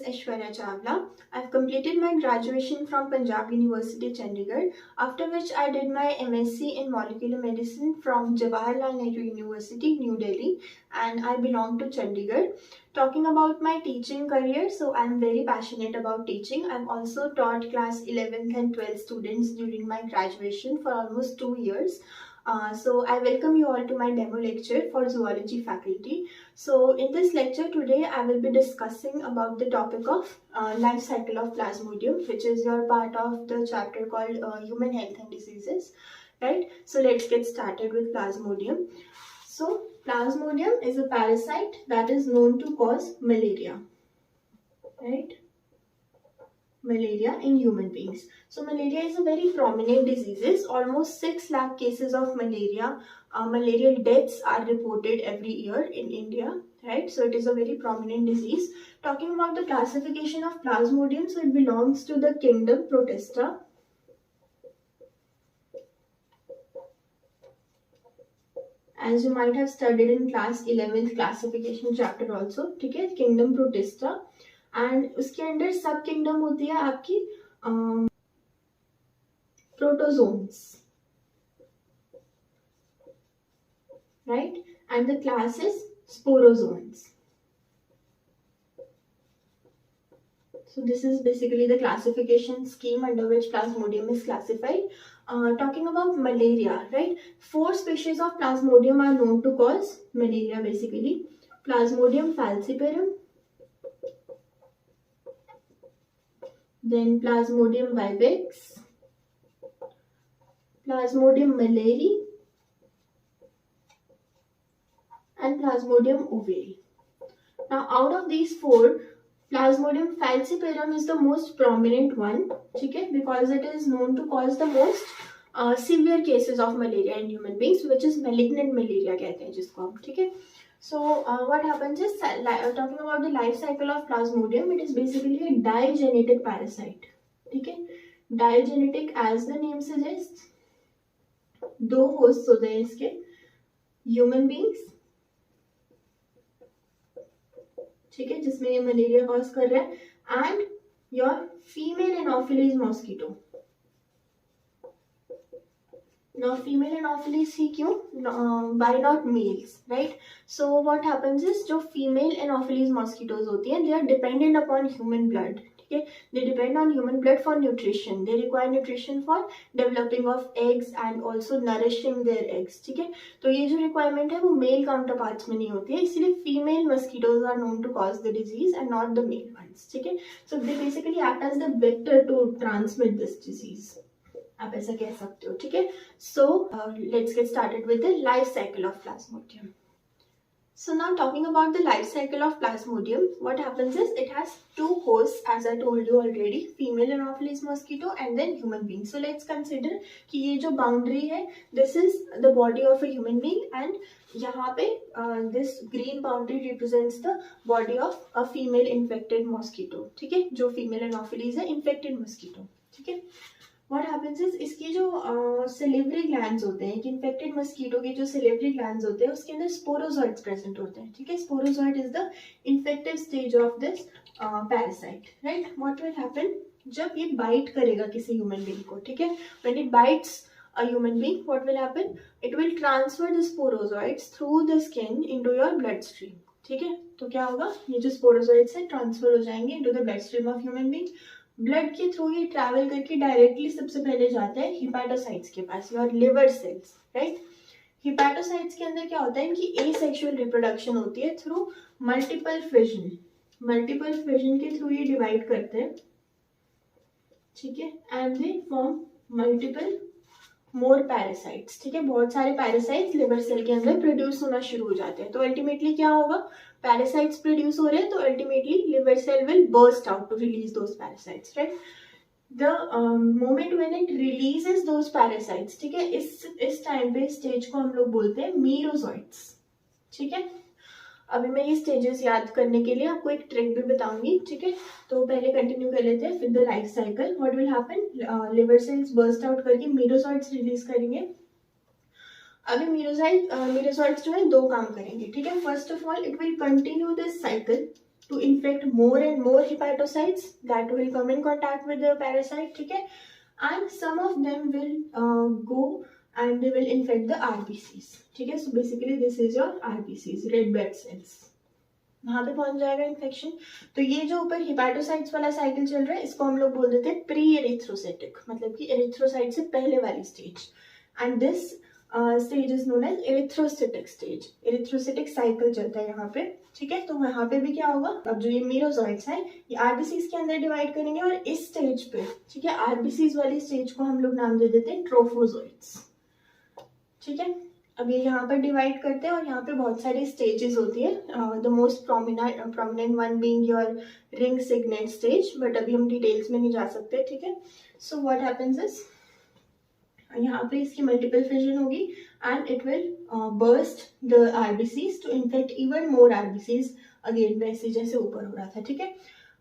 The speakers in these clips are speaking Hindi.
Aishwarya Chawla. I've completed my graduation from Punjab University, Chandigarh, after which I did my MSc in Molecular Medicine from Jawaharlal Nehru University, New Delhi, and I belong to Chandigarh. Talking about my teaching career, so I'm very passionate about teaching. I've also taught class 11th and 12th students during my graduation for almost 2 years. So I welcome you all to my demo lecture for zoology faculty. So in this lecture today, I will be discussing about the topic of life cycle of Plasmodium, which is your part of the chapter called Human Health and Diseases, right? So let's get started with Plasmodium. So Plasmodium is a parasite that is known to cause malaria, right? Malaria in human beings. So malaria is a very prominent disease. Almost 6 lakh cases of malaria, malarial deaths are reported every year in India, right? So it is a very prominent disease. Talking about the classification of Plasmodium, so it belongs to the kingdom Protista. As you might have studied in class 11th classification chapter also, ठीक है, kingdom Protista. एंड उसके अंदर सब किंगडम होती है आपकी protozoans, right, and the class is sporozoans. So this is basically the classification scheme under which Plasmodium is classified. Talking about malaria, right? 4 species of Plasmodium are known to cause malaria basically. Plasmodium falciparum, then Plasmodium vivax, Plasmodium malariae, and Plasmodium ovale. Now out of these 4, Plasmodium falciparum is the most prominent one, okay, because it is known to cause the most severe cases of malaria in human beings, which is malignant malaria कहते हैं जिसको हम, ठीक है. So what happens is, talking about the life cycle of Plasmodium, it is basically a digenetic parasite, ठीक है. Digenetic as the name suggests, 2 hosts होते हैं इसके, human beings, ठीक है, जिसमें ये मलेरिया कॉज कर रहा है, and your female anopheles mosquito. Now female anopheles ही क्यों? Why not males, right? So what happens is, जो female anopheles mosquitoes होती हैं, they are dependent upon human blood, ठीक है. They depend on human blood for nutrition. They require nutrition for developing of eggs and also nourishing their eggs, ठीक है. तो ये जो requirement है वो male counterparts में नहीं होती है, इसलिए female mosquitoes are known to cause the disease and not the male ones, ठीक है. So they basically act as the vector to transmit this disease, आप ऐसा कह सकते हो, ठीक है. So let's get started with the life cycle of Plasmodium. So now talking about the life cycle of Plasmodium, what happens is it has 2 hosts, as I told you already, female Anopheles mosquito and then human being. So let's consider कि ये जो boundary है, this is the body of a human being, and यहाँ पे this green boundary represents the body of a female infected mosquito, ठीक है, जो female Anopheles है, infected mosquito, ठीक है. What happens is, इसके जो सिलिवरी ग्लैंड्स होते हैं, कि इन्फेक्टेड मस्कीटो के जो सिलिवरी ग्लैंड्स होते हैं, उसके अंदर स्पोरोजोइड्स प्रेजेंट होते हैं, ठीक है. Sporozoite is the infective stage of this parasite, right. What will happen, जब ये बाइट करेगा किसी ह्यूमन बीइंग को, ठीक है, when it bytes a human being, what will happen, it will transfer the sporozoites through the skin into your blood stream, ठीक है. तो क्या होगा, ये जो स्पोरोजोइड्स है ट्रांसफर हो जाएंगे into the blood stream of human being. Blood के थ्रू ये ट्रैवल करके डायरेक्टली सबसे पहले जाता है हिपैटोसाइट्स के पास, your liver cells, right. Hepatocytes के अंदर क्या होता है कि एसेक्सुअल रिप्रोडक्शन होती है through multiple fission. Multiple fission के थ्रू ये डिवाइड करते हैं, ठीक है, and they form multiple more parasites, ठीक है. बहुत सारे पैरासाइट्स लिवर सेल के अंदर प्रोड्यूस होना शुरू हो जाते हैं. तो अल्टीमेटली क्या होगा, पैरासाइट्स प्रोड्यूस हो रहे हैं, तो ultimately liver cell will burst out to release those parasites, right. The moment when it releases those parasites, ठीक है, इस टाइम पे स्टेज को हम लोग बोलते हैं मीरोजोइट्स, ठीक है. अभी मैं ये स्टेजेस याद करने के लिए आपको एक ट्रिक भी बताऊंगी, ठीक है. तो पहले कंटिन्यू कर लेते हैं with the life cycle. What will happen, liver cells burst out करके मीरोजोइट्स रिलीज करेंगे. अभी मीरोजोइट्स जो है 2 काम करेंगे, ठीक है. First of all it will continue this cycle, to infect more and more hepatocytes that will come in contact with the parasite, ठीक है, and some of them will go and they will infect the RBCs, ठीक है. So basically this is your RBCs, red blood cells, वहां पे पहुंच जाएगा इन्फेक्शन. तो ये जो ऊपर हिपैटोसाइट्स वाला साइकिल चल रहा है इसको हम लोग बोल देते हैं प्री एरिथ्रोसाइटिक, मतलब कि एरिथ्रोसाइट से पहले वाली stage. And this stage is known as erythrocytic stage. Erythrocytic cycle चलता है यहाँ पे, ठीक है. तो यहाँ पे भी क्या होगा, अब जो ये मीरोजॉइट्स हैं ये आरबीसीज के अंदर डिवाइड करेंगे और इस स्टेज पे, ठीक है, आरबीसीज वाली स्टेज को हम लोग नाम दे देते हैं ट्रोफोजोइट्स, ठीक है. अब ये यहाँ पर डिवाइड करते हैं और यहाँ पे बहुत सारी स्टेजेस होती है. The most prominent one being your ring signet stage, but अभी हम डिटेल्स में नहीं जा सकते, ठीक है. सो व्हाट हैपेंस इज यहाँ पे इसकी मल्टीपल फिजन होगी and it will burst the RBCs to infect even more RBCs again, वैसे जैसे ऊपर हो रहा था, ठीक है.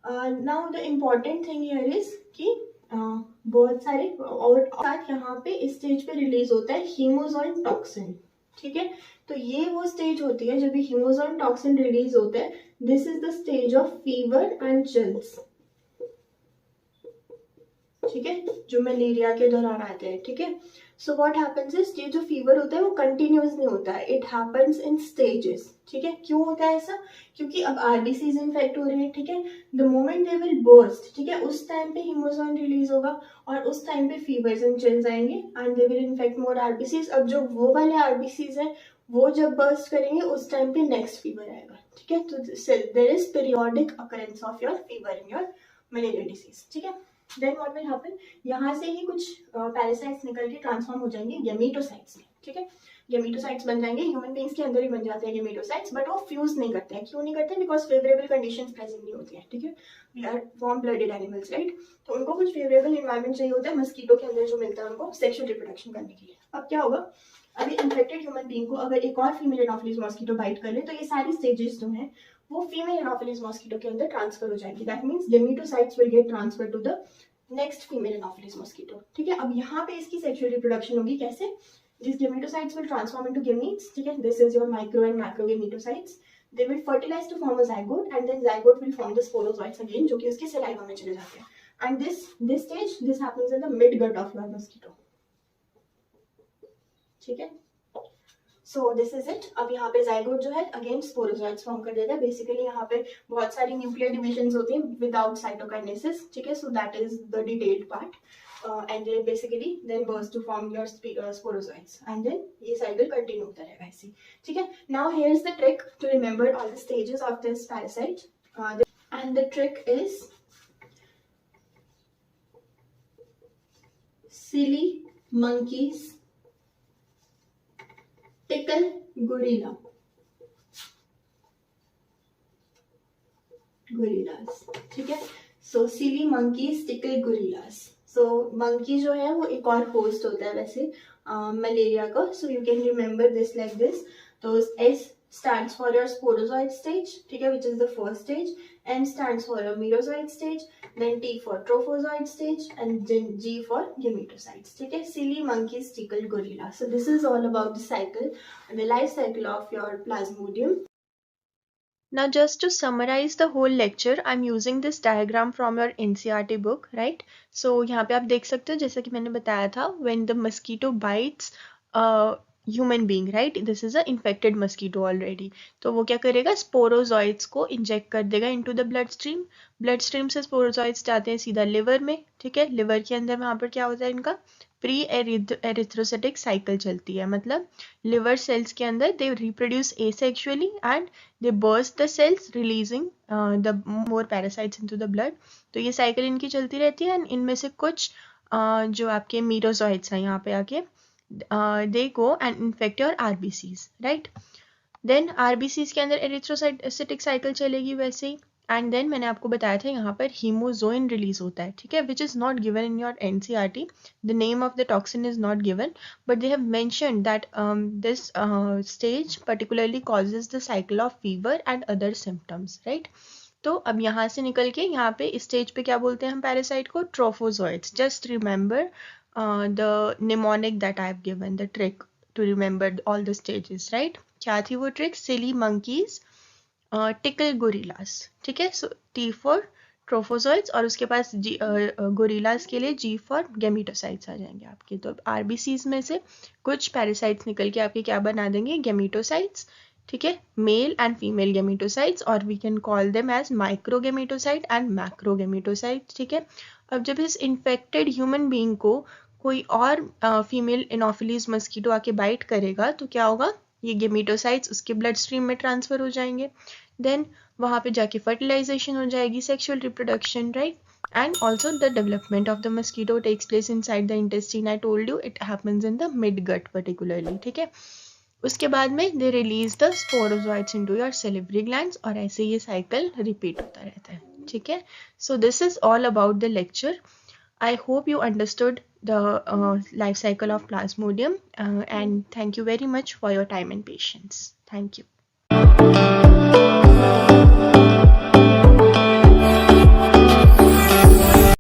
Now the important thing here is कि बहुत सारे और साथ यहाँ पे इस स्टेज पे रिलीज होता है हीमोजोइन टॉक्सिन, ठीक है. तो ये वो स्टेज होती है जब ये हीमोजोइन टॉक्सिन रिलीज होता है. This is the stage of fever and chills, ठीक है, जो मलेरिया के दौरान आते हैं, ठीक है. सो व्हाट हैपेंस इज ये जो फीवर होता है वो कंटिन्यूस नहीं होता है, इट हैपेंस इन स्टेजेस, ठीक है. क्यों होता है ऐसा, क्योंकि अब आरबीसीज इन्फेक्ट हो रहे हैं, ठीक है. The moment they will burst, ठीक है, उस टाइम पे हीमोजोइन रिलीज होगा और उस टाइम पे फीवर्स एंड चिल्स आएंगे and they will infect more RBCs. अब जो वो वाले आरबीसीज हैं वो जब बर्स्ट करेंगे उस टाइम पे नेक्स्ट फीवर आएगा, ठीक है. तो there is periodic occurrence of your fever in your malaria disease, ठीक है. देन व्हाट विल हैपन, यहाँ से ही कुछ पैरासाइट्स निकल के ट्रांसफॉर्म हो जाएंगे गेमेटोसाइट्स में, ठीक है. गेमेटोसाइट्स बन जाएंगे, ह्यूमन बींग्स के अंदर ही बन जाते हैं गेमेटोसाइट्स, बट वो फ्यूज नहीं करते हैं. क्यों नहीं करते हैं, बिकॉज फेवरेबल कंडीशंस प्रेजेंट नहीं होती है, ठीक है. We are warm blooded animals, right. तो उनको कुछ फेवरेबल एनवायरमेंट चाहिए होता है मस्कीटो के अंदर जो मिलता है उनको सेक्सुअल रिप्रोडक्शन करने के लिए. अब क्या होगा, अभी इन्फेक्टेड ह्यूमन बींग को अगर एक और फीमेल एनोफिलीज मॉस्किटो बाइट कर ले तो ये सारी स्टेजेस जो हैं वो फीमेल एनोफिलीज मॉस्किटो के अंदर ट्रांसफर हो जाएगी. That means gametocytes will get transfer to the next female anopheles mosquito, ठीक है. अब यहाँ पे इसकी सेक्सुअल रिप्रोडक्शन होगी कैसे, this gametocytes will transform into gametes, ठीक है. This is your micro and macro gametocytes. They will fertilize to form a zygote and then zygote will form the sporozoites again, जो कि उसके सलाइवा में चले जाते हैं. And this stage this happens in the mid gut of your mosquito, ठीक है. So this is it. अब यहाँ पे जाइगोट जो है अगेन स्पोरोजोइट्स फॉर्म कर देता है. बेसिकली यहाँ पे बहुत सारी न्यूक्लियर डिविजन्स होती हैं विदाउट साइटोकाइनेसिस, ठीक है. So that is the detailed part and they basically then burst to form your sporozoites and then ये साइकिल कंटिन्यू होता रहेगा ऐसे, ठीक है. Now here is the trick to remember all the stages of this parasite and the trick is silly monkeys tickle gorillas, ठीक है. So silly monkeys tickle gorillas. So monkey जो है वो एक और होस्ट होता है वैसे मलेरिया का. So you can remember this like this. तो S stands for your sporozoid stage, ठीक है, which is the first stage. M stands for your merozoid stage, then T for trophozoid stage, and then G for gametocytes, ठीक है. Silly monkeys tickle gorilla. So this is all about the cycle, the life cycle of your plasmodium. Now just to summarize the whole lecture, I'm using this diagram from your NCERT book, right? So यहाँ पे आप देख सकते हो जैसा कि मैंने बताया था, when the mosquito bites human being, right? This is a infected mosquito already. तो वो क्या करेगा, स्पोरोजॉइट्स को इंजेक्ट कर देगा into the blood stream. Blood stream से स्पोरोजॉइट्स जाते हैं सीधा लिवर में, ठीक है. लिवर के अंदर वहाँ पर क्या होता है, इनका प्री एरिथ्रोसाइटिक साइकिल चलती है. मतलब लिवर सेल्स के अंदर they reproduce asexually and they burst the cells releasing the more parasites into the blood. तो ये साइकिल इनकी चलती रहती है. एंड इनमें से कुछ जो आपके मीरोजॉइट्स हैं यहाँ पे आके they go and infect your RBCs, right? Then RBCs के अंदर एरिथ्रोसाइटिक साइकिल चलेगी वैसे ही. एंड देन मैंने आपको बताया था यहाँ पर हीमोजोइन रिलीज होता है, ठीक है, which is not given in your NCERT. The name of the toxin is not given, but they have mentioned that this stage particularly causes the cycle of fever and other symptoms, right. तो अब यहाँ से निकल के यहाँ पे इस स्टेज पे क्या बोलते हैं हम पैरासाइट को, trophozoites. Just remember the mnemonic that I have given, the trick to remember all the stages, right? क्या थी वो trick, silly monkeys tackle gorillas, ठीक है। सो टी फॉर ट्रोफोजोइड्स और उसके पास गोरिल्लास के लिए जी फॉर गेमिटोसाइट्स आ जाएंगे आपके। तो आरबीसीज में से कुछ पैरासाइट्स निकल के आपके क्या बना देंगे, गेमिटोसाइट्स, ठीक है, मेल एंड फीमेल गेमिटोसाइट्स, और we can call them as microgametocyte and macrogametocyte, ठीक है। अब जब इस इन्फेक्टेड ह्यूमन बीइंग को कोई और फीमेल एनोफिलीज मस्कीटो आके बाइट करेगा तो क्या होगा, ये गेमिटोसाइट्स उसके ब्लड स्ट्रीम में ट्रांसफर हो जाएंगे, देन वहाँ पे जाके फर्टिलाइजेशन हो जाएगी, sexual reproduction, right, and also the development of the mosquito takes place inside the intestine. I told you it happens in the mid gut particularly, ठीक है। उसके बाद में they release the sporozoites into your salivary glands और ऐसे ये cycle repeat होता रहता है, ठीक है। So this is all about the lecture. I hope you understood the life cycle of Plasmodium and thank you very much for your time and patience. Thank you.